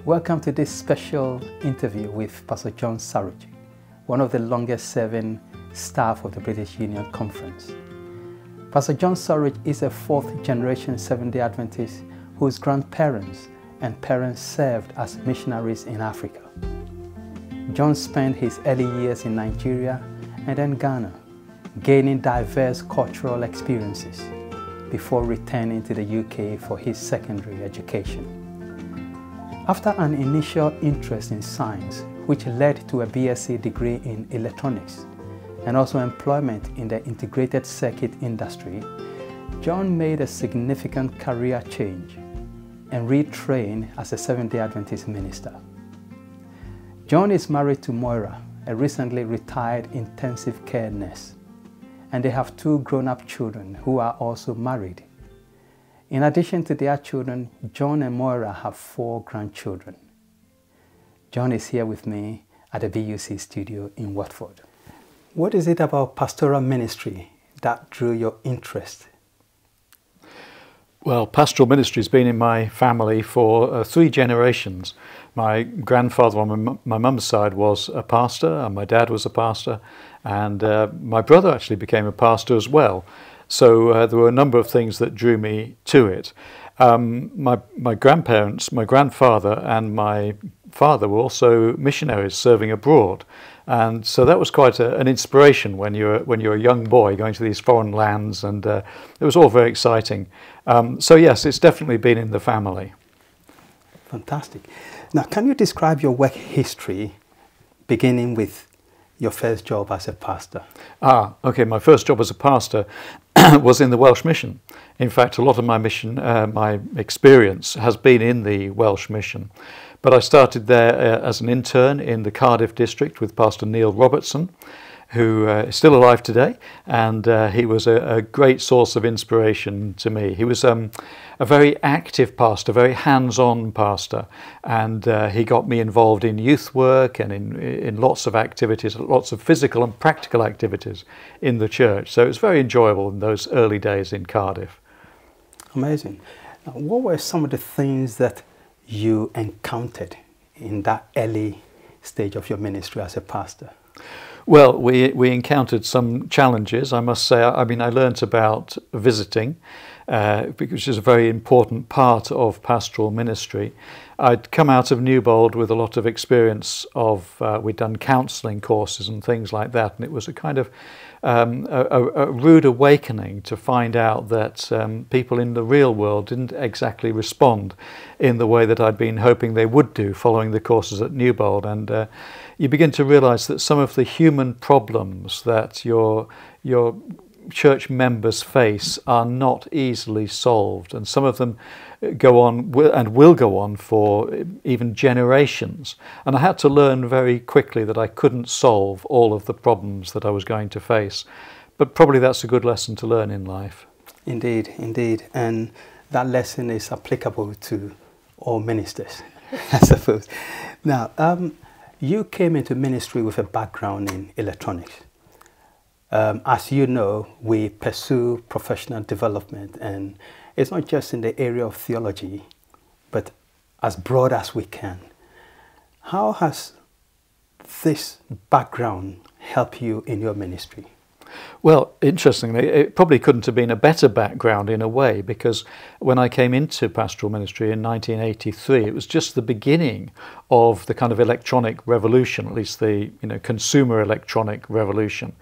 Welcome to this special interview with Pastor John Surridge, one of the longest serving staff of the British Union Conference. Pastor John Surridge is a fourth generation Seventh-day Adventist whose grandparents and parents served as missionaries in Africa. John spent his early years in Nigeria and then Ghana, gaining diverse cultural experiences before returning to the UK for his secondary education. After an initial interest in science, which led to a BSc degree in electronics and also employment in the integrated circuit industry, John made a significant career change and retrained as a Seventh-day Adventist minister. John is married to Moira, a recently retired intensive care nurse, and they have two grown-up children who are also married. In addition to their children, John and Moira have 4 grandchildren. John is here with me at the BUC studio in Watford. What is it about pastoral ministry that drew your interest? Well, pastoral ministry has been in my family for 3 generations. My grandfather on my mum's side was a pastor, and my dad was a pastor, and my brother actually became a pastor as well. So there were a number of things that drew me to it. My grandparents, my grandfather and my father were also missionaries serving abroad, and so that was quite an inspiration when you're a young boy going to these foreign lands, and it was all very exciting. So yes, it's definitely been in the family. Fantastic. Now, can you describe your work history, beginning with your first job as a pastor? Okay. My first job as a pastor was in the Welsh Mission. In fact, a lot of my mission, my experience has been in the Welsh Mission. But I started there as an intern in the Cardiff district with Pastor Neil Robertson, who is still alive today, and he was a great source of inspiration to me. He was a very active pastor, very hands-on pastor, and he got me involved in youth work and in lots of activities, lots of physical and practical activities in the church. So it was very enjoyable in those early days in Cardiff. Amazing. Now, what were some of the things that you encountered in that early stage of your ministry as a pastor? Well, we encountered some challenges, I must say. I mean, I learnt about visiting, which is a very important part of pastoral ministry. I'd come out of Newbold with a lot of experience of, we'd done counselling courses and things like that, and it was a kind of a rude awakening to find out that people in the real world didn't exactly respond in the way that I'd been hoping they would do following the courses at Newbold. And you begin to realise that some of the human problems that your church members face are not easily solved, and some of them go on and will go on for even generations. And I had to learn very quickly that I couldn't solve all of the problems that I was going to face, but probably that's a good lesson to learn in life. Indeed, indeed, and that lesson is applicable to all ministers, I suppose. Now, you came into ministry with a background in electronics. As you know, we pursue professional development, and it's not just in the area of theology, but as broad as we can. How has this background helped you in your ministry? Well, interestingly, it probably couldn't have been a better background in a way, because when I came into pastoral ministry in 1983, it was just the beginning of the kind of electronic revolution, at least the consumer electronic revolution.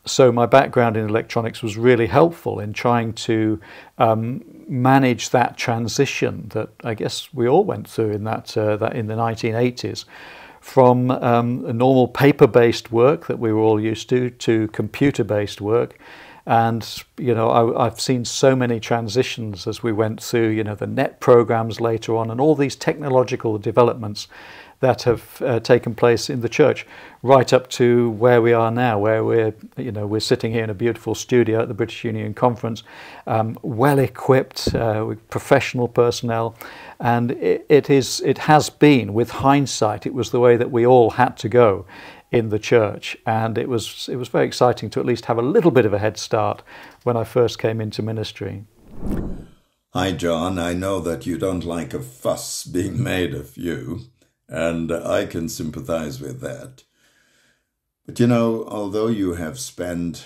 So my background in electronics was really helpful in trying to manage that transition that I guess we all went through in that in the 1980s. From a normal paper-based work that we were all used to computer-based work. And, I've seen so many transitions as we went through, the net programs later on and all these technological developments that have taken place in the church, right up to where we are now, where we're sitting here in a beautiful studio at the British Union Conference, well equipped with professional personnel, and it has been, with hindsight, it was the way that we all had to go in the church, and it was very exciting to at least have a little bit of a head start when I first came into ministry. Hi, John. I know that you don't like a fuss being made of you, and I can sympathize with that. But you know, although you have spent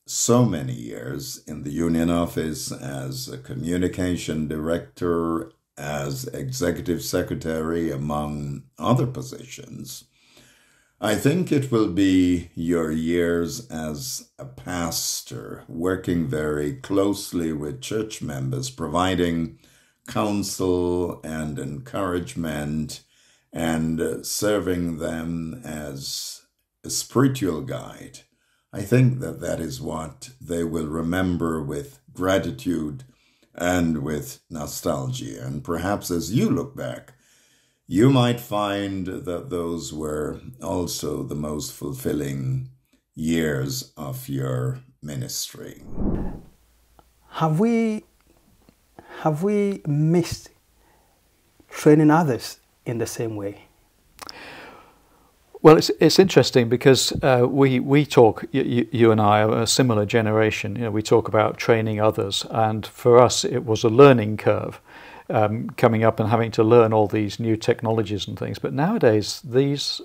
so many years in the union office as a communication director, as executive secretary, among other positions, I think it will be your years as a pastor, working very closely with church members, providing counsel and encouragement, and serving them as a spiritual guide. I think that that is what they will remember with gratitude and with nostalgia. And perhaps as you look back, you might find that those were also the most fulfilling years of your ministry. Have we missed training others in the same way? Well, it's interesting because we talk, you and I are a similar generation. You know, we talk about training others, and for us it was a learning curve. Coming up and having to learn all these new technologies and things. But nowadays,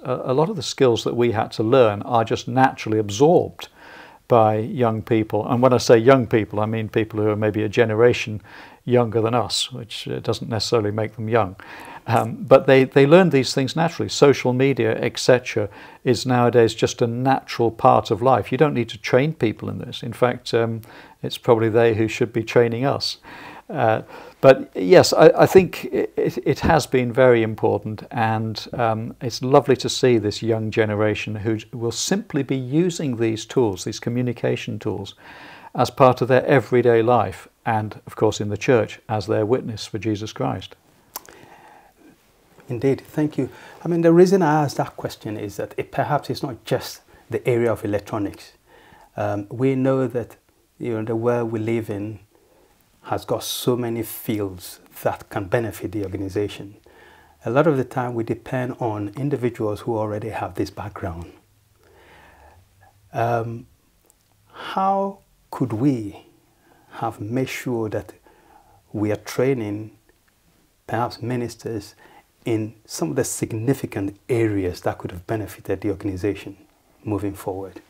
a lot of the skills that we had to learn are just naturally absorbed by young people. And when I say young people, I mean people who are maybe a generation younger than us, which doesn't necessarily make them young. But they learn these things naturally. Social media, etc., is nowadays just a natural part of life. You don't need to train people in this. In fact, it's probably they who should be training us. But yes, I think it has been very important, and it's lovely to see this young generation who will simply be using these tools, these communication tools, as part of their everyday life, and of course in the church as their witness for Jesus Christ. Indeed, thank you. I mean, the reason I asked that question is that perhaps it's not just the area of electronics. We know that the world we live in has got so many fields that can benefit the organization. A lot of the time we depend on individuals who already have this background. How could we have made sure that we are training perhaps ministers in some of the significant areas that could have benefited the organization moving forward?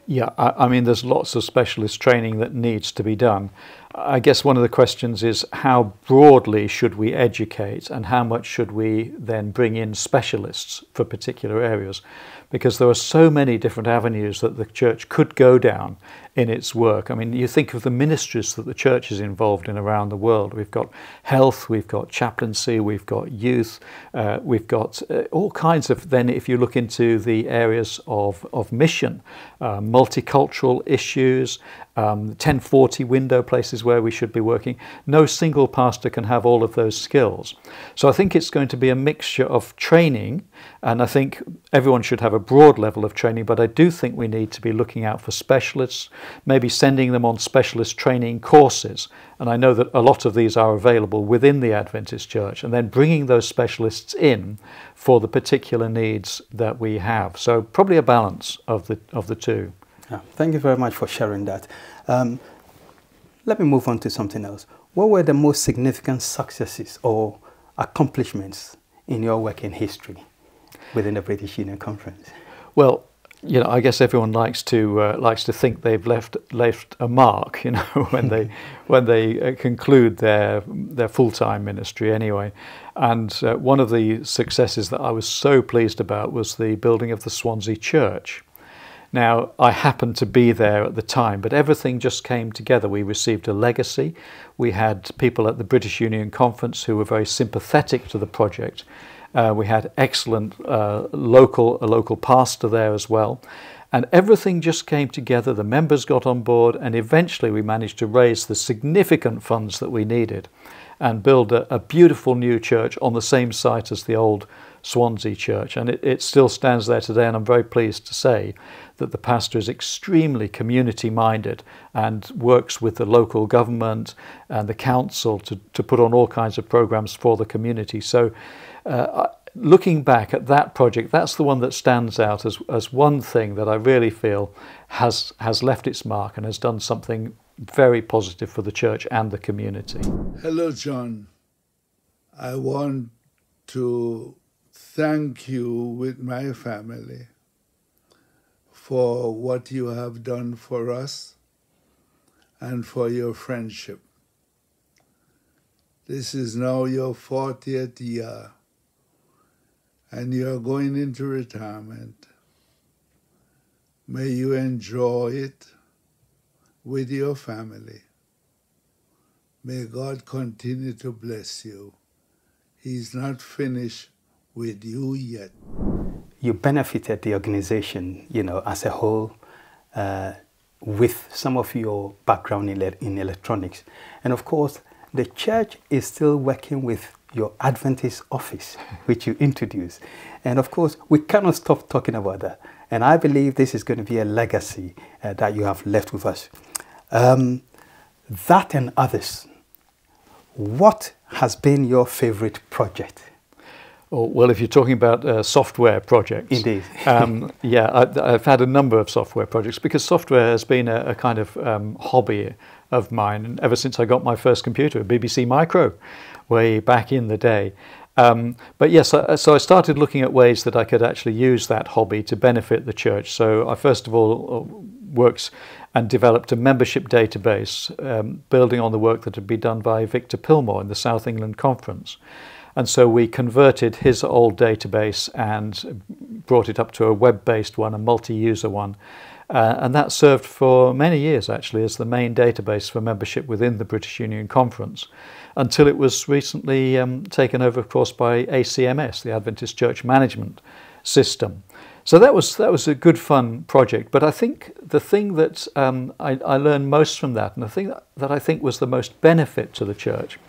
Yeah, I mean, there's lots of specialist training that needs to be done. I guess one of the questions is how broadly should we educate, and how much should we then bring in specialists for particular areas? Because there are so many different avenues that the church could go down in its work. I mean, you think of the ministries that the church is involved in around the world. We've got health, we've got chaplaincy, we've got youth, we've got all kinds of, then if you look into the areas of mission, multicultural issues, 1040 window places where we should be working. No single pastor can have all of those skills. So I think it's going to be a mixture of training, and I think everyone should have a broad level of training, but I do think we need to be looking out for specialists, maybe sending them on specialist training courses. And I know that a lot of these are available within the Adventist Church, and then bringing those specialists in for the particular needs that we have. So probably a balance of the two. Yeah, thank you very much for sharing that. Let me move on to something else. What were the most significant successes or accomplishments in your work in history within the British Union Conference? Well, you know, I guess everyone likes to think they've left a mark, you know, when they conclude their full-time ministry anyway. And one of the successes that I was so pleased about was the building of the Swansea Church. Now, I happened to be there at the time, but everything just came together. We received a legacy. We had people at the British Union Conference who were very sympathetic to the project. We had excellent local pastor there as well. And everything just came together. The members got on board, and eventually we managed to raise the significant funds that we needed and build a beautiful new church on the same site as the old Swansea Church. And it still stands there today, and I'm very pleased to say that the pastor is extremely community-minded and works with the local government and the council to put on all kinds of programs for the community. So looking back at that project, that's the one that stands out as one thing that I really feel has left its mark and has done something very positive for the church and the community. Hello, John. I want to thank you with my family for what you have done for us and for your friendship. This is now your 40th year, and you're going into retirement. May you enjoy it with your family. May God continue to bless you. He's not finished with you yet. You benefited the organization, as a whole, with some of your background in electronics. And of course, the church is still working with your Adventist office, which you introduced. And of course, we cannot stop talking about that. And I believe this is going to be a legacy that you have left with us. That and others, what has been your favorite project? Oh, well, if you're talking about software projects. Indeed. Yeah, I've had a number of software projects because software has been a kind of hobby of mine ever since I got my first computer, a BBC Micro, way back in the day. But yes, so I started looking at ways that I could actually use that hobby to benefit the church. So I first of all worked and developed a membership database, building on the work that had been done by Victor Pillmore in the South England Conference. And so we converted his old database and brought it up to a web-based one, a multi-user one. And that served for many years, actually, as the main database for membership within the British Union Conference, until it was recently taken over, of course, by ACMS, the Adventist Church Management System. So that was a good, fun project. But I think the thing that I learned most from that, and the thing that I think was the most benefit to the church,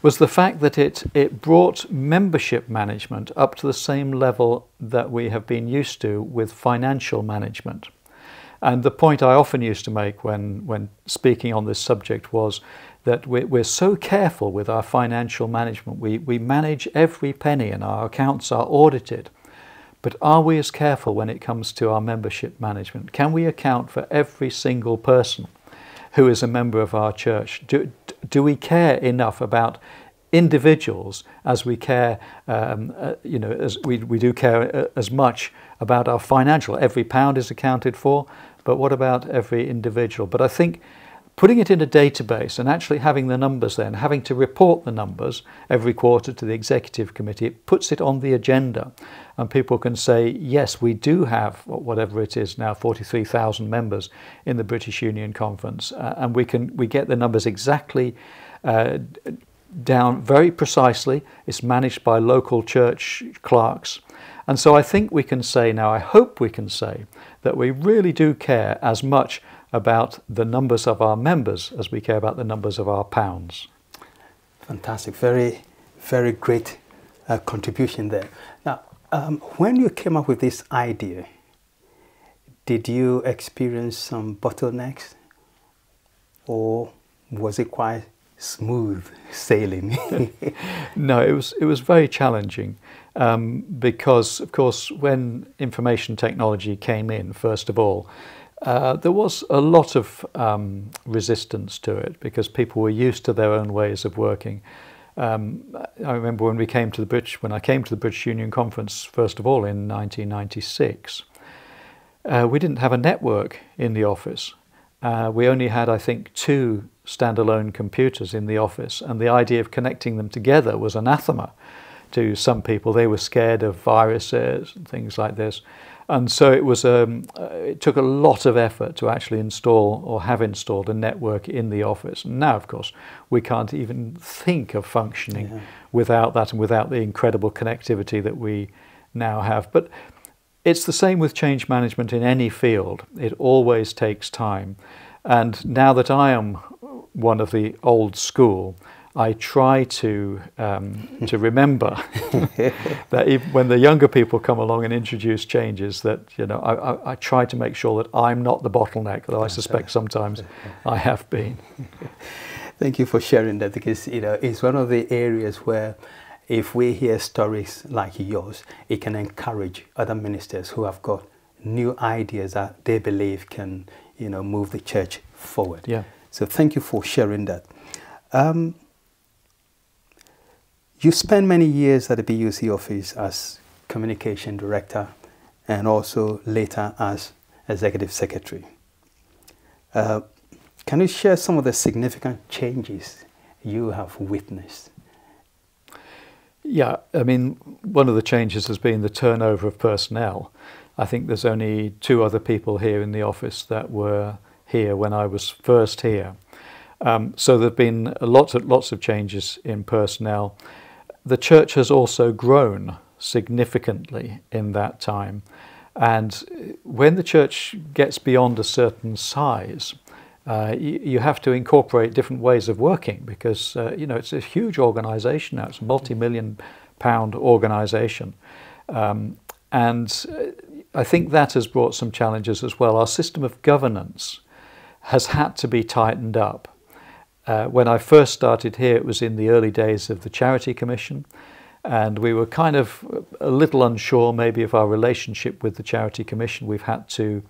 was the fact that it brought membership management up to the same level that we have been used to with financial management. And the point I often used to make when speaking on this subject was that we're so careful with our financial management. We manage every penny and our accounts are audited. But are we as careful when it comes to our membership management? Can we account for every single person who is a member of our church? Do we care enough about individuals as we care, as we do care as much about our financial? Every pound is accounted for, but what about every individual? But I think putting it in a database and actually having the numbers there and having to report the numbers every quarter to the executive committee, it puts it on the agenda. And people can say, yes, we do have, whatever it is now, 43,000 members in the British Union Conference. And we get the numbers exactly down very precisely. It's managed by local church clerks. And so I think we can say now, I hope we can say, that we really do care as much about the numbers of our members as we care about the numbers of our pounds. Fantastic. Very, very great contribution there. Now, when you came up with this idea, did you experience some bottlenecks, or was it quite smooth sailing? No, it was very challenging because, of course, when information technology came in, first of all, there was a lot of resistance to it because people were used to their own ways of working. I remember when I came to the British Union Conference, first of all, in 1996, we didn't have a network in the office. We only had, I think, 2 standalone computers in the office, and the idea of connecting them together was anathema to some people. They were scared of viruses and things like this. And so it took a lot of effort to actually install or have installed a network in the office. And now, of course, we can't even think of functioning without that and without the incredible connectivity that we now have. But it's the same with change management in any field. It always takes time. And now that I am one of the old school, I try to remember that even when the younger people come along and introduce changes, that I try to make sure that I'm not the bottleneck, though I suspect sometimes I have been. Thank you for sharing that, because it's one of the areas where, if we hear stories like yours, it can encourage other ministers who have got new ideas that they believe can move the church forward. Yeah. So thank you for sharing that. You spent many years at the BUC office as communication director and also later as executive secretary. Can you share some of the significant changes you have witnessed? Yeah, I mean, one of the changes has been the turnover of personnel. I think there's only 2 other people here in the office that were here when I was first here. So there have been lots of changes in personnel. The church has also grown significantly in that time. And when the church gets beyond a certain size, you have to incorporate different ways of working because, you know, it's a huge organisation now. It's a multi-million-pound organisation. And I think that has brought some challenges as well. Our system of governance has had to be tightened up. When I first started here, it was in the early days of the Charity Commission, and we were kind of a little unsure maybe of our relationship with the Charity Commission. We've had to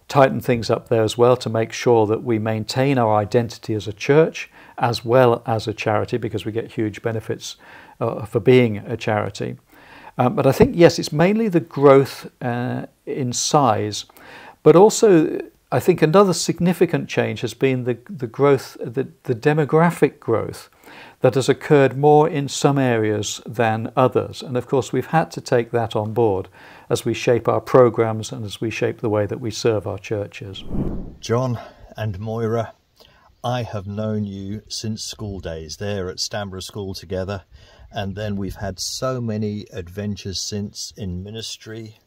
tighten things up there as well to make sure that we maintain our identity as a church as well as a charity, because we get huge benefits for being a charity. But I think, yes, it's mainly the growth in size, but also I think another significant change has been the growth, the demographic growth that has occurred more in some areas than others. And of course, we've had to take that on board as we shape our programs and as we shape the way that we serve our churches. John and Moira, I have known you since school days there at Stanborough School together. And then we've had so many adventures since in ministry,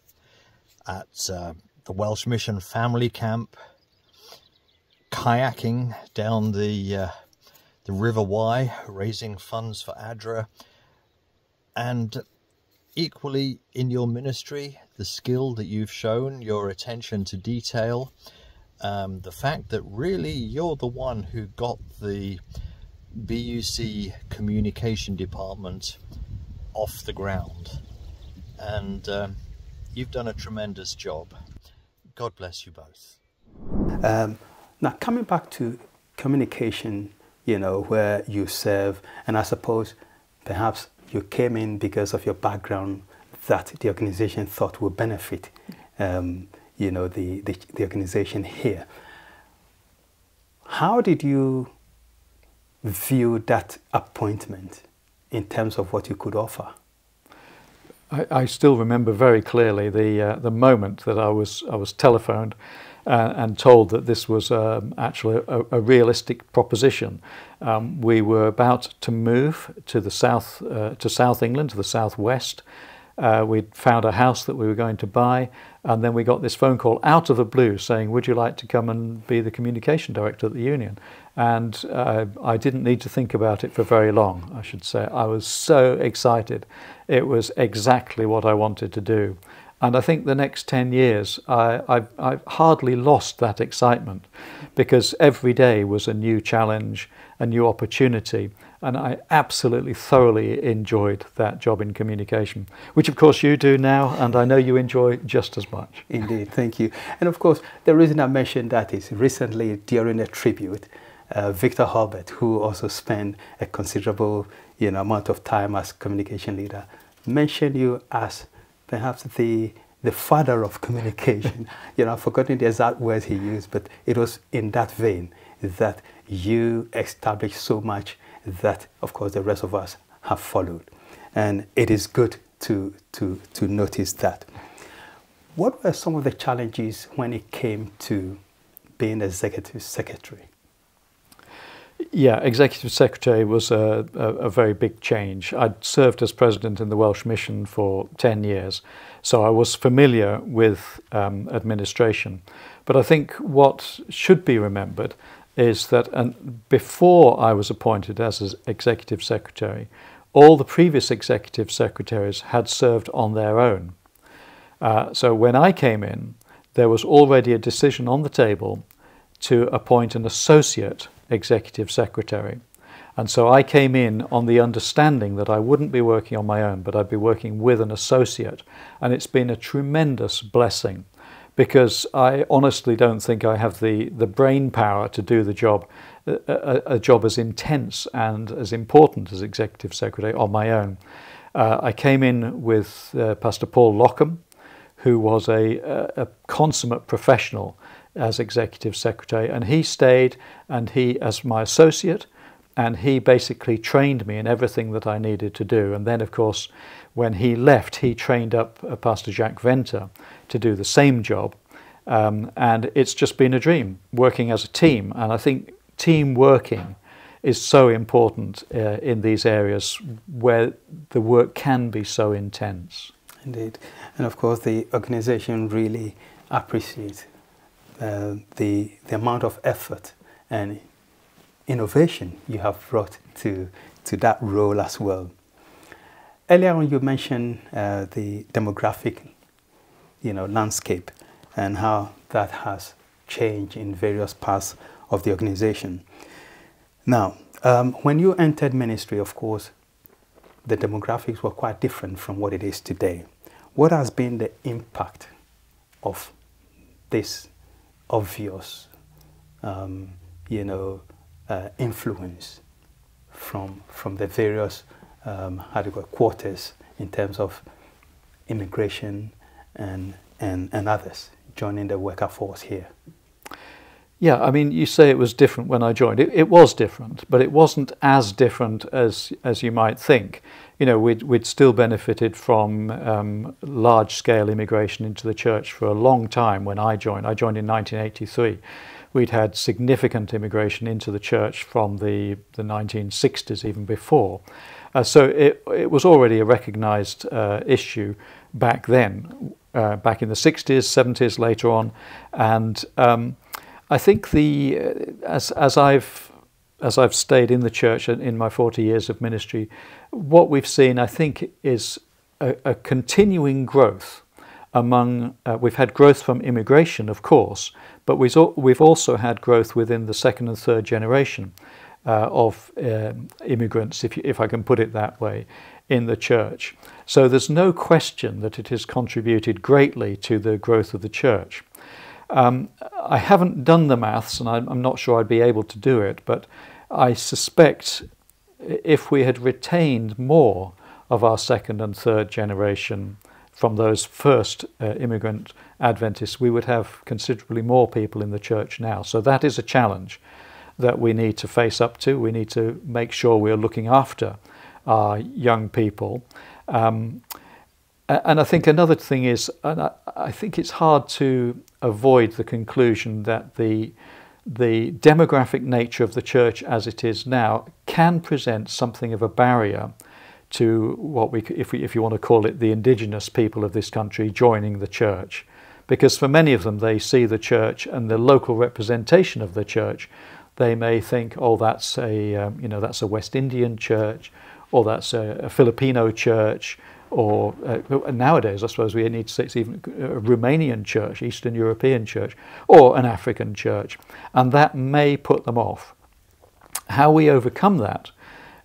at the Welsh Mission Family Camp, kayaking down the River Wye, raising funds for ADRA, and equally in your ministry, the skill that you've shown, your attention to detail, the fact that really you're the one who got the BUC communication department off the ground, and you've done a tremendous job. God bless you both. Now, coming back to communication, you know, where you serve, and I suppose perhaps you came in because of your background that the organization thought would benefit, you know, the organization here. How did you view that appointment in terms of what you could offer? I still remember very clearly the moment that I was telephoned and told that this was actually a realistic proposition. We were about to move to South England, to the southwest. We'd found a house that we were going to buy, and then we got this phone call out of the blue saying, would you like to come and be the communication director at the union? And I didn't need to think about it for very long, I should say. I was so excited. It was exactly what I wanted to do. And I think the next 10 years, I've hardly lost that excitement, because every day was a new challenge, a new opportunity. And I absolutely thoroughly enjoyed that job in communication, which of course you do now, and I know you enjoy just as much. Indeed, thank you. And of course, the reason I mentioned that is recently during a tribute, Victor Hobart, who also spent a considerable amount of time as communication leader, mentioned you as perhaps the father of communication. I've forgotten the exact words he used, but it was in that vein that you established so much that, of course, the rest of us have followed. And it is good to notice that. What were some of the challenges when it came to being executive secretary? Yeah, executive secretary was a very big change. I'd served as president in the Welsh Mission for 10 years, so I was familiar with administration. But I think what should be remembered is that before I was appointed as executive secretary, all the previous executive secretaries had served on their own. So when I came in, there was already a decision on the table to appoint an associate executive secretary. And so I came in on the understanding that I wouldn't be working on my own, but I'd be working with an associate. And it's been a tremendous blessing, because I honestly don't think I have the brain power to do the job a job as intense and as important as Executive Secretary on my own. I came in with Pastor Paul Lockham, who was a consummate professional as Executive Secretary, and he stayed and he as my associate, and he basically trained me in everything that I needed to do. And then, of course, when he left, he trained up Pastor Jacques Venter to do the same job. And it's just been a dream, working as a team. And I think team working is so important in these areas where the work can be so intense. Indeed. And of course, the organization really appreciates the amount of effort and innovation you have brought to that role as well. Earlier on, you mentioned the demographic, landscape and how that has changed in various parts of the organization. Now, when you entered ministry, of course, the demographics were quite different from what it is today. What has been the impact of this obvious, influence from the various quarters in terms of immigration and others joining the worker force here? Yeah, I mean, you say it was different when I joined. It was different, but it wasn't as different as you might think. We'd still benefited from large-scale immigration into the church for a long time when I joined. I joined in 1983. We'd had significant immigration into the church from the 1960s, even before. So it was already a recognised issue back then, back in the 60s, 70s, later on. And I think as I've stayed in the church in my 40 years of ministry, what we've seen, I think, is a continuing growth among. We've had growth from immigration, of course, but we've also had growth within the second and third generation of immigrants, if I can put it that way, in the church. So there's no question that it has contributed greatly to the growth of the church. I haven't done the maths, and I'm not sure I'd be able to do it, but I suspect if we had retained more of our second and third generation from those first immigrant Adventists, we would have considerably more people in the church now. So that is a challenge that we need to face up to. We need to make sure we're looking after our young people. And I think another thing is, and I think it's hard to avoid the conclusion that the demographic nature of the church as it is now can present something of a barrier to what if you want to call it, the indigenous people of this country joining the church. Because for many of them, they see the church and the local representation of the church, they may think, oh, that's a West Indian church, or that's a Filipino church, or nowadays, I suppose we need to say it's even a Romanian church, Eastern European church, or an African church, and that may put them off. How we overcome that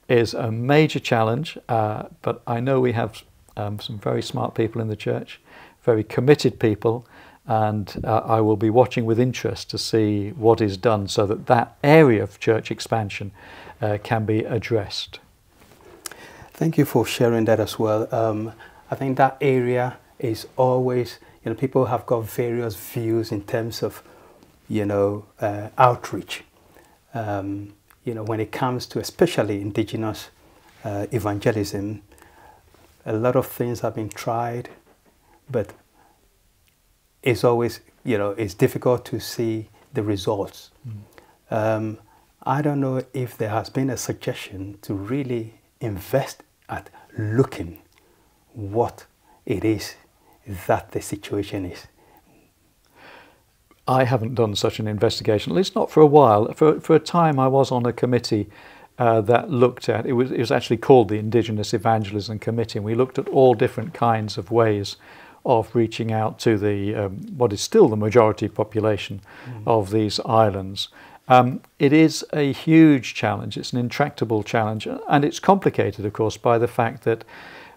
is a major challenge, but I know we have some very smart people in the church, very committed people, and I will be watching with interest to see what is done so that that area of church expansion can be addressed. Thank you for sharing that as well. I think that area is always, people have got various views in terms of, outreach. When it comes to especially indigenous evangelism, a lot of things have been tried, but it's always, it's difficult to see the results. I don't know if there has been a suggestion to really invest at looking what it is that the situation is. I haven't done such an investigation, at least not for a while. For a time I was on a committee that looked at, it was actually called the Indigenous Evangelism Committee, and we looked at all different kinds of ways of reaching out to the what is still the majority population of these islands. It is a huge challenge, it's an intractable challenge, and it's complicated, of course, by the fact that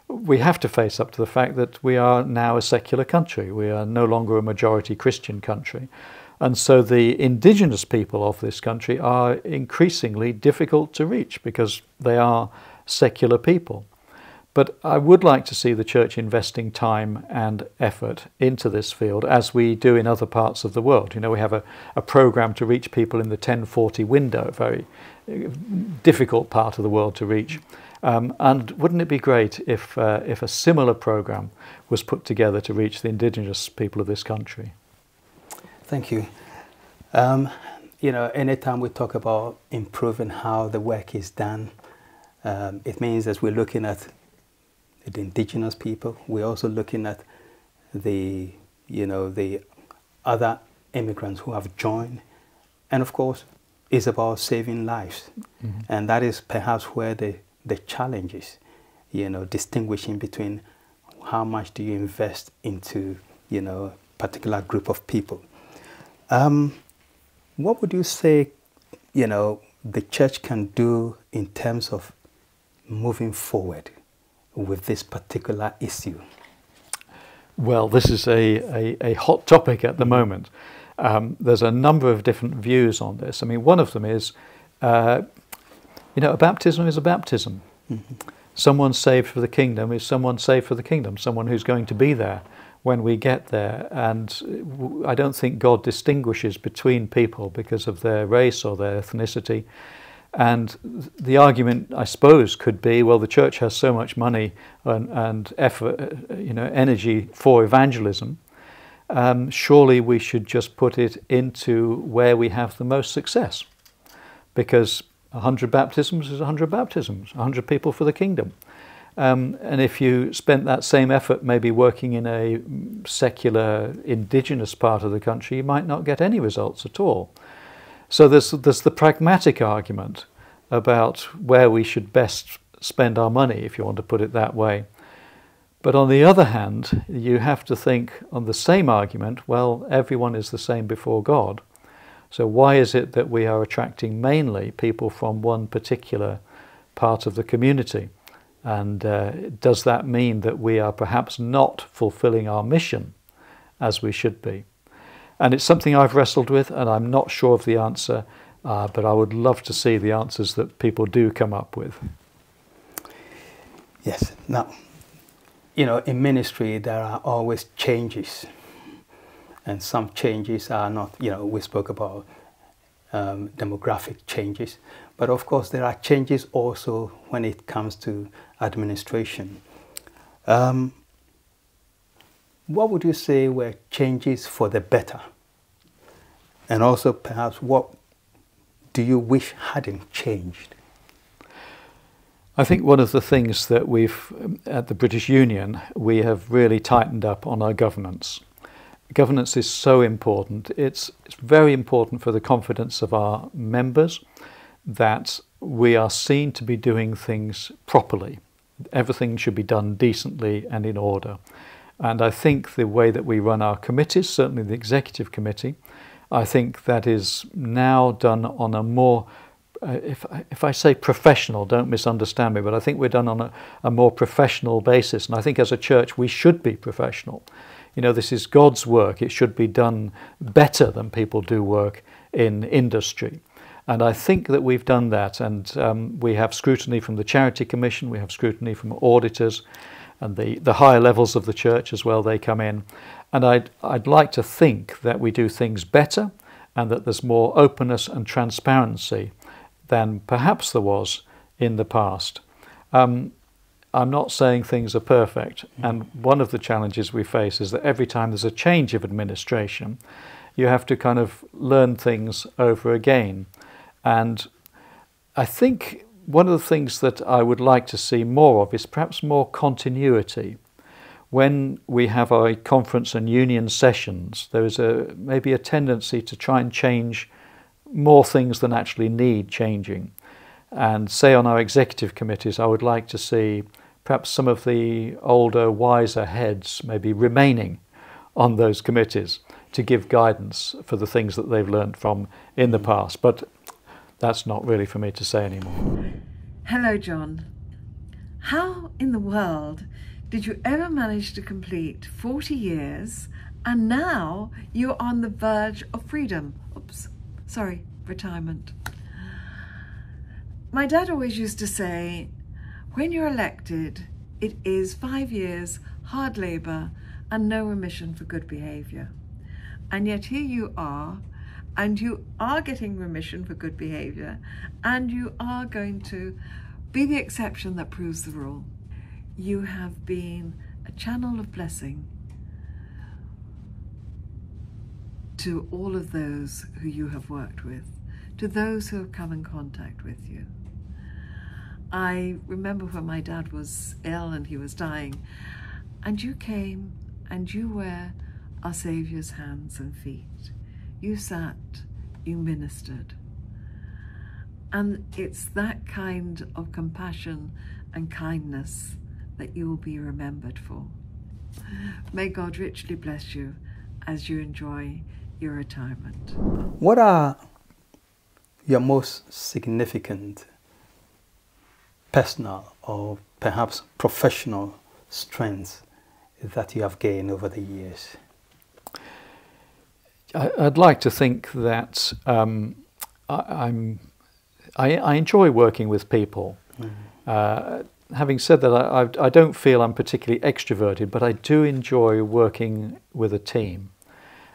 we have to face up to the fact that we are now a secular country. We are no longer a majority Christian country. And so the indigenous people of this country are increasingly difficult to reach because they are secular people. But I would like to see the church investing time and effort into this field, as we do in other parts of the world. You know, we have a program to reach people in the 1040 window, a very difficult part of the world to reach. And wouldn't it be great if a similar program was put together to reach the indigenous people of this country? Thank you. You know, anytime we talk about improving how the work is done, it means that we're looking at the indigenous people. We're also looking at the other immigrants who have joined, and of course, it's about saving lives, and that is perhaps where the challenge is. You know, distinguishing between how much do you invest into a particular group of people. What would you say, the church can do in terms of moving forward with this particular issue? Well, this is a hot topic at the moment. There's a number of different views on this. I mean, one of them is, a baptism is a baptism. Someone saved for the kingdom is someone saved for the kingdom, someone who's going to be there when we get there. And I don't think God distinguishes between people because of their race or their ethnicity. And the argument, I suppose, could be, well, the church has so much money and effort, energy for evangelism. Surely we should just put it into where we have the most success, because 100 baptisms is 100 baptisms, 100 people for the kingdom. And if you spent that same effort maybe working in a secular indigenous part of the country, you might not get any results at all. So there's the pragmatic argument about where we should best spend our money, if you want to put it that way. But on the other hand, you have to think on the same argument, well, everyone is the same before God. So why is it that we are attracting mainly people from one particular part of the community? And does that mean that we are perhaps not fulfilling our mission as we should be? And it's something I've wrestled with, and I'm not sure of the answer, but I would love to see the answers that people do come up with. Yes. Now, in ministry, there are always changes. And some changes are not, we spoke about demographic changes. But of course, there are changes also when it comes to administration. What would you say were changes for the better? And also, perhaps, what do you wish hadn't changed? I think one of the things that at the British Union, we have really tightened up on our governance. Governance is so important. It's very important for the confidence of our members that we are seen to be doing things properly. Everything should be done decently and in order. And I think the way that we run our committees, certainly the executive committee, I think that is now done on a more, if I say professional, don't misunderstand me, but I think we're done on a more professional basis. And I think as a church we should be professional. This is God's work. It should be done better than people do work in industry. And I think that we've done that. And we have scrutiny from the Charity Commission, we have scrutiny from auditors, and the higher levels of the church as well, they come in. And I'd like to think that we do things better and that there's more openness and transparency than perhaps there was in the past. I'm not saying things are perfect, and one of the challenges we face is that every time there's a change of administration, you have to kind of learn things over again. And I think one of the things that I would like to see more of is perhaps more continuity. When we have our conference and union sessions, there is maybe a tendency to try and change more things than actually need changing. And say on our executive committees, I would like to see perhaps some of the older, wiser heads maybe remaining on those committees to give guidance for the things that they've learned from in the past. But that's not really for me to say anymore. Hello, John. How in the world did you ever manage to complete 40 years And now you're on the verge of freedom. Retirement. My dad always used to say, when you're elected, it is 5 years, hard labour, and no remission for good behaviour. And yet here you are, and you are getting remission for good behaviour, and you are going to be the exception that proves the rule. You have been a channel of blessing to all of those who you have worked with, to those who have come in contact with you. I remember when my dad was ill and he was dying, and you came and you were our Saviour's hands and feet. You sat, you ministered. And it's that kind of compassion and kindness that you will be remembered for. May God richly bless you as you enjoy your retirement. What are your most significant personal or perhaps professional strengths that you have gained over the years? I'd like to think that I enjoy working with people. Having said that, I don't feel I'm particularly extroverted, but I do enjoy working with a team.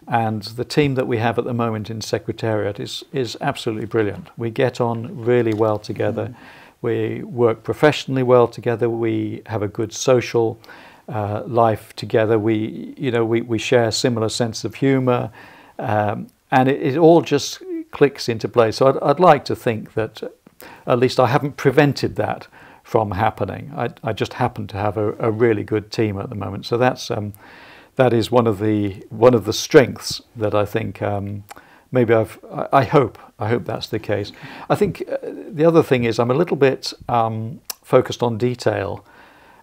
And the team that we have at the moment in Secretariat is absolutely brilliant. We get on really well together. We work professionally well together. We have a good social life together. We share a similar sense of humour, and it all just clicks into place. So I'd like to think that at least I haven't prevented that from happening. I just happen to have a really good team at the moment. So that is one of the strengths that I think maybe I hope that's the case. I think the other thing is I'm a little bit focused on detail.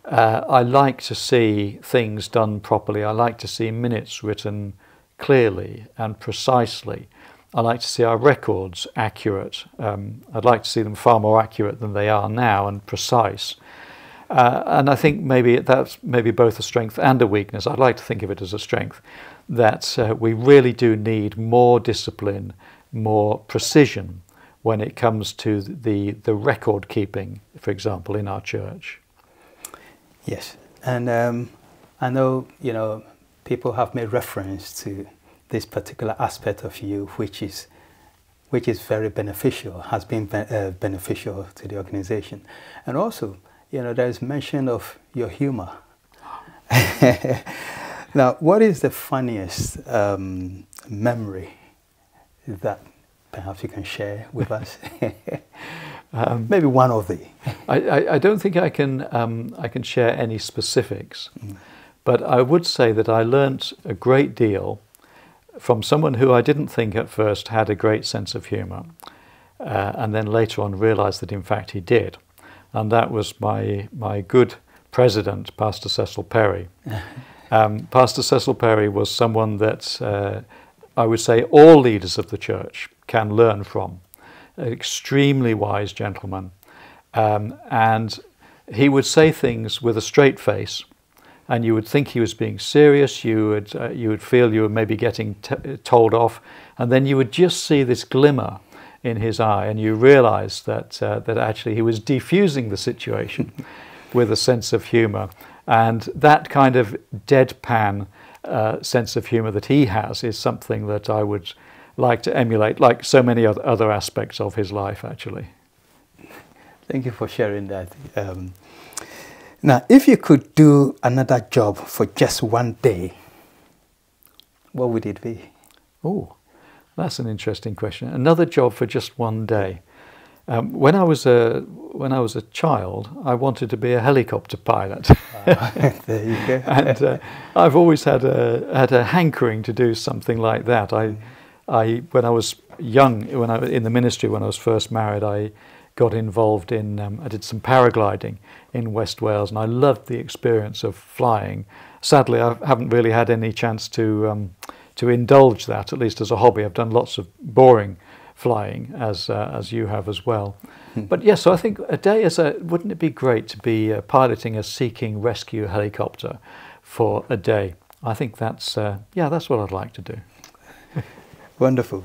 I like to see things done properly. I like to see minutes written clearly and precisely. I like to see our records accurate. I'd like to see them far more accurate than they are now and precise. And I think maybe that's both a strength and a weakness. I'd like to think of it as a strength, that we really do need more discipline, more precision when it comes to the record keeping, for example, in our church. Yes, and I know people have made reference to this particular aspect of you, which is very beneficial, has been beneficial to the organization, and also there's mention of your humor. Now, what is the funniest memory that perhaps you can share with us? Maybe one of the. I don't think I can share any specifics, but I would say that I learnt a great deal from someone who I didn't think at first had a great sense of humour, and then later on realised that in fact he did. And that was my good president, Pastor Cecil Perry. Pastor Cecil Perry was someone that I would say all leaders of the church can learn from. An extremely wise gentleman. And he would say things with a straight face, and you would think he was being serious. You would feel you were maybe getting told off, and then you would just see this glimmer in his eye, and you realise that actually he was defusing the situation with a sense of humour. And that kind of deadpan sense of humour that he has is something that I would like to emulate, like so many other aspects of his life, actually. Thank you for sharing that. Now, if you could do another job for just one day, what would it be? Oh, that's an interesting question. Another job for just one day. When I was a child, I wanted to be a helicopter pilot. There you go. And I've always had a hankering to do something like that. When I was young, when I was in the ministry, when I was first married, I got involved in. I did some paragliding in West Wales, and I loved the experience of flying. Sadly, I haven't really had any chance to indulge that, at least as a hobby. I've done lots of boring flying, as you have as well. But yes, so I think a day wouldn't it be great to be piloting a seeking rescue helicopter for a day? I think that's that's what I'd like to do. Wonderful.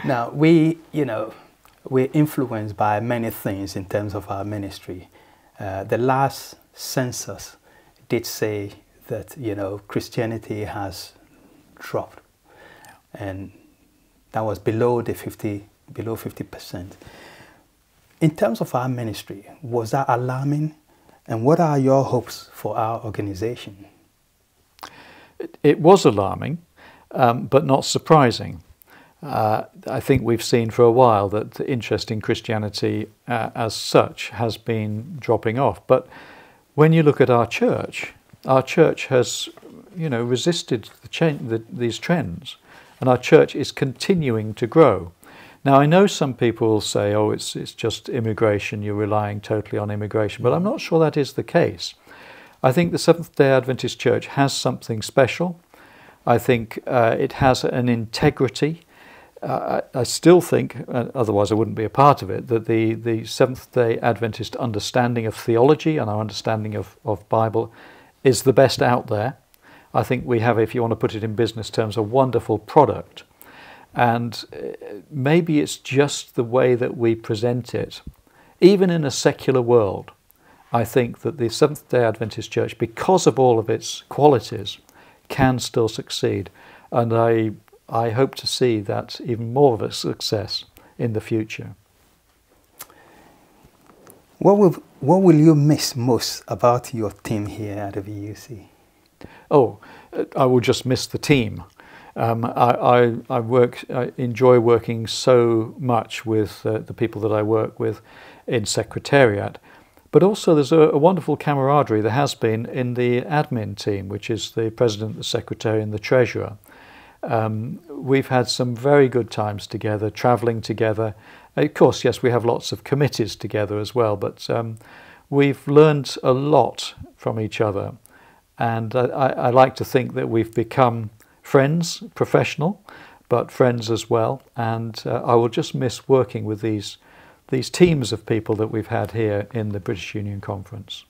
Now, we're influenced by many things in terms of our ministry. The last census did say that, Christianity has dropped, and that was below 50%. In terms of our ministry, was that alarming? And what are your hopes for our organization? It was alarming, but not surprising. I think we've seen for a while that the interest in Christianity as such has been dropping off. But when you look at our church has, resisted these trends, and our church is continuing to grow. Now, I know some people will say, oh, it's just immigration, you're relying totally on immigration, but I'm not sure that is the case. I think the Seventh-day Adventist Church has something special. I think it has an integrity. I still think, otherwise I wouldn't be a part of it, that the Seventh-day Adventist understanding of theology and our understanding of Bible is the best out there. I think we have, if you want to put it in business terms, a wonderful product. And maybe it's just the way that we present it. Even in a secular world, I think that the Seventh-day Adventist Church, because of all of its qualities, can still succeed. And I hope to see that even more of a success in the future. What will you miss most about your team here at the VUC? Oh, I will just miss the team. I enjoy working so much with the people that I work with in Secretariat. But also there's a wonderful camaraderie there has been in the admin team, which is the President, the Secretary and the Treasurer. We've had some very good times together, travelling together. Of course, yes, we have lots of committees together as well, but we've learned a lot from each other. And I like to think that we've become friends, professional, but friends as well. And I will just miss working with these teams of people that we've had here in the British Union Conference.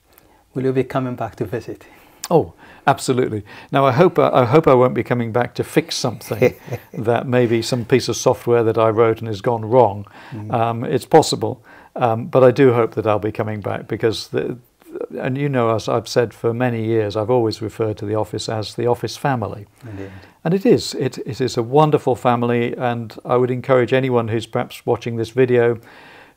Will you be coming back to visit? Oh, absolutely. Now, I hope I won't be coming back to fix something that maybe some piece of software that I wrote and has gone wrong. It's possible, but I do hope that I'll be coming back because, and as I've said for many years, I've always referred to the office as the office family. Indeed. And it is a wonderful family, and I would encourage anyone who's perhaps watching this video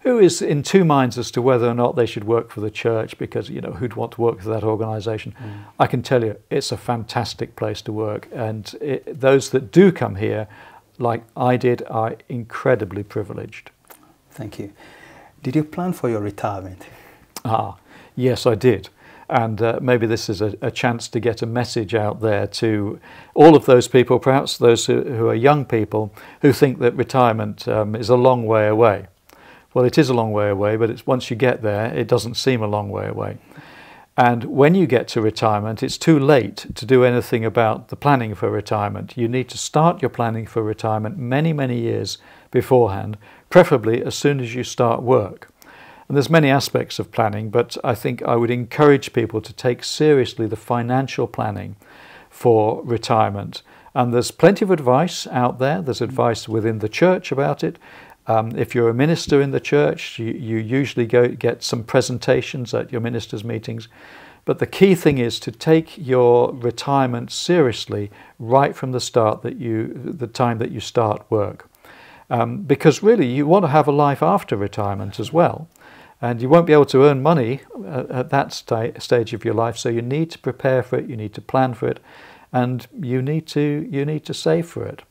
who is in two minds as to whether or not they should work for the church, because, who'd want to work for that organisation. I can tell you, it's a fantastic place to work, and those that do come here, like I did, are incredibly privileged. Thank you. Did you plan for your retirement? Yes, I did. And maybe this is a chance to get a message out there to all of those people, perhaps those who are young people, who think that retirement is a long way away. Well, it is a long way away, but once you get there, it doesn't seem a long way away. And when you get to retirement, it's too late to do anything about the planning for retirement. You need to start your planning for retirement many, many years beforehand, preferably as soon as you start work. And there's many aspects of planning, but I think I would encourage people to take seriously the financial planning for retirement. And there's plenty of advice out there. There's advice within the church about it. If you're a minister in the church, you usually get some presentations at your ministers' meetings. But the key thing is to take your retirement seriously right from the start, the time that you start work. Because really you want to have a life after retirement as well. And you won't be able to earn money at that stage of your life, so you need to prepare for it, you need to plan for it, and you need to save for it.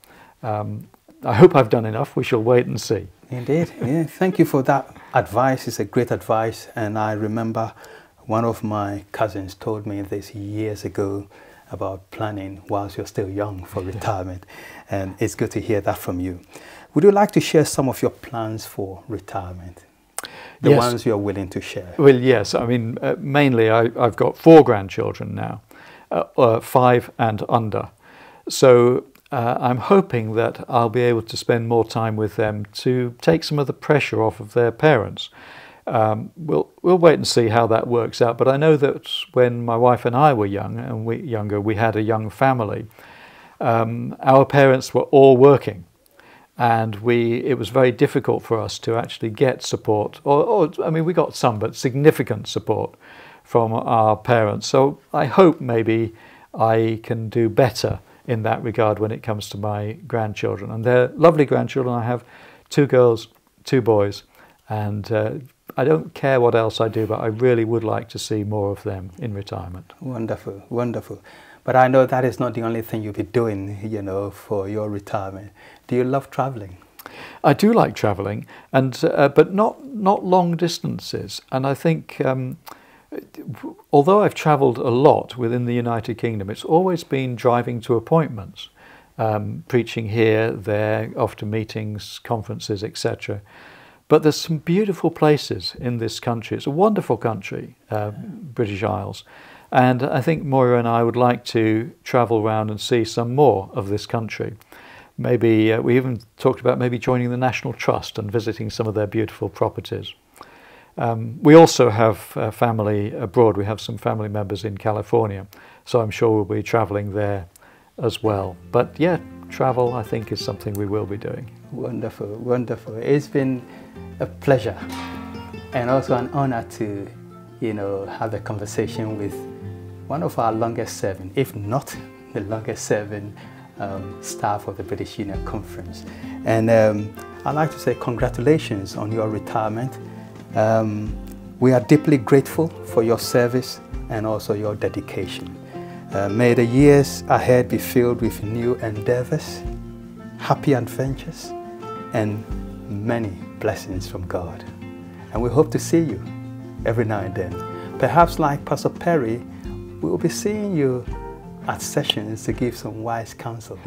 I hope I've done enough. We shall wait and see. Indeed. Yeah. Thank you for that advice. It's a great advice. And I remember one of my cousins told me this years ago about planning whilst you're still young for retirement. And it's good to hear that from you. Would you like to share some of your plans for retirement? The ones you're willing to share. Well, yes. I mean, mainly I've got 4 grandchildren now, 5 and under. So I'm hoping that I'll be able to spend more time with them to take some of the pressure off of their parents. we'll wait and see how that works out. But I know that when my wife and I were younger, we had a young family. Our parents were all working, and it was very difficult for us to actually get support. I mean, we got some, but significant support from our parents. So I hope maybe I can do better in that regard when it comes to my grandchildren. And they're lovely grandchildren. I have 2 girls, 2 boys, and I don't care what else I do, but I really would like to see more of them in retirement. Wonderful, wonderful. But I know that is not the only thing you'll be doing, you know, for your retirement. Do you love traveling? I do like traveling, and but not long distances. And I think, although I've travelled a lot within the United Kingdom, it's always been driving to appointments, preaching here, there, off to meetings, conferences, etc. But there's some beautiful places in this country. It's a wonderful country, British Isles. And I think Moira and I would like to travel around and see some more of this country. Maybe we even talked about maybe joining the National Trust and visiting some of their beautiful properties. We also have family abroad. We have some family members in California, so I'm sure we'll be travelling there as well. But yeah, travel, I think, is something we will be doing. Wonderful, wonderful. It's been a pleasure and also an honor to, you know, have a conversation with one of our longest serving, if not the longest serving staff of the British Union Conference. And I'd like to say congratulations on your retirement. We are deeply grateful for your service and also your dedication. May the years ahead be filled with new endeavors, happy adventures, and many blessings from God. And we hope to see you every now and then. Perhaps like Pastor Perry, we will be seeing you at sessions to give some wise counsel.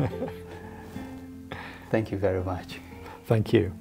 Thank you very much. Thank you.